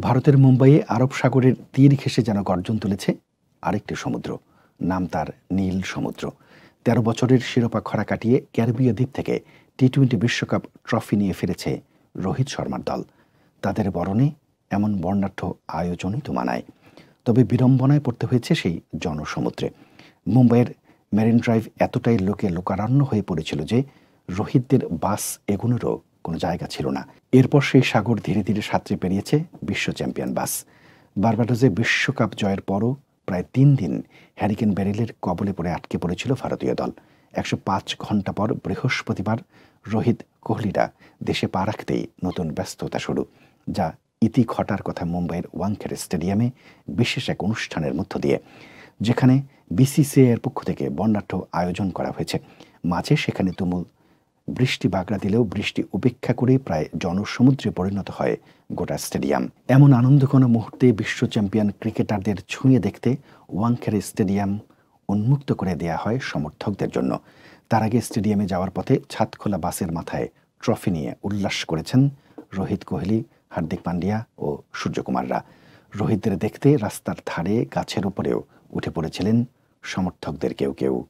ভারতের মুম্বাইয়ে আরব সাগরের তীর ঘেঁষে যেন গর্জন তুলেছে আরেকটি সমুদ্র। নাম তার নীল সমুদ্র। ১৩ বছরের শিরোপা খরা কাটিয়ে ক্যারিবীয় দ্বীপ থেকে টি-20 বিশ্বকাপ ট্রফি নিয়ে ফিরেছে রোহিত শর্মার দল। তাদের বরণে এমন বর্ণাঢ্য আয়োজনই তো মানায়। তবে বিড়ম্বনায় পড়তে হয়েছে সেই জনসমুদ্রে। মুম্বাইয়ের মেরিন ড্রাইভ এতটাই লোকে লোকারণ্য হয়ে পড়েছিল যে রোহিতদের বাস এগোনোরও কোনো জায়গা ছিল না। এরপর সেই সাগর ধীরে ধীরে সাঁতরে পেরিয়েছে বিশ্ব চ্যাম্পিয়ন বাস। বার্বাডোসে বিশ্বকাপ জয়ের পরও প্রায় ৩ দিন হ্যারিকেন ব্যারেলের কবলে পড়ে আটকে পড়েছিল ভারতীয় দল। ১০৫ ঘন্টা পর বৃহস্পতিবার রোহিত কোহলিরা দেশে পা রাখতেই নতুন ব্যস্ততা শুরু, যা ইতি ঘটার কথা মুম্বাইয়ের ওয়াংখেড়ে স্টেডিয়ামে বিশেষ এক অনুষ্ঠানের মধ্য দিয়ে, যেখানে বিসিসিআইয়ের পক্ষ থেকে বর্ণাঢ্য আয়োজন করা হয়েছে। মাঝে সেখানে তুমুল বৃষ্টি বাগড়া দিলেও বৃষ্টি উপেক্ষা করে প্রায় জনসমুদ্রে পরিণত হয় গোটা স্টেডিয়াম। এমন আনন্দঘন মুহূর্তে বিশ্ব চ্যাম্পিয়ন ক্রিকেটারদের ছুঁয়ে দেখতে ওয়াংখেড়ে স্টেডিয়াম উন্মুক্ত করে দেয়া হয় সমর্থকদের জন্য। তার আগে স্টেডিয়ামে যাওয়ার পথে ছাদখোলা বাসের মাথায় ট্রফি নিয়ে উল্লাস করেছেন রোহিত কোহলি, হার্দিক পান্ডিয়া ও সূর্যকুমাররা। রোহিতদের দেখতে রাস্তার ধারে গাছের উপরেও উঠে পড়েছিলেন সমর্থকদের কেউ কেউ।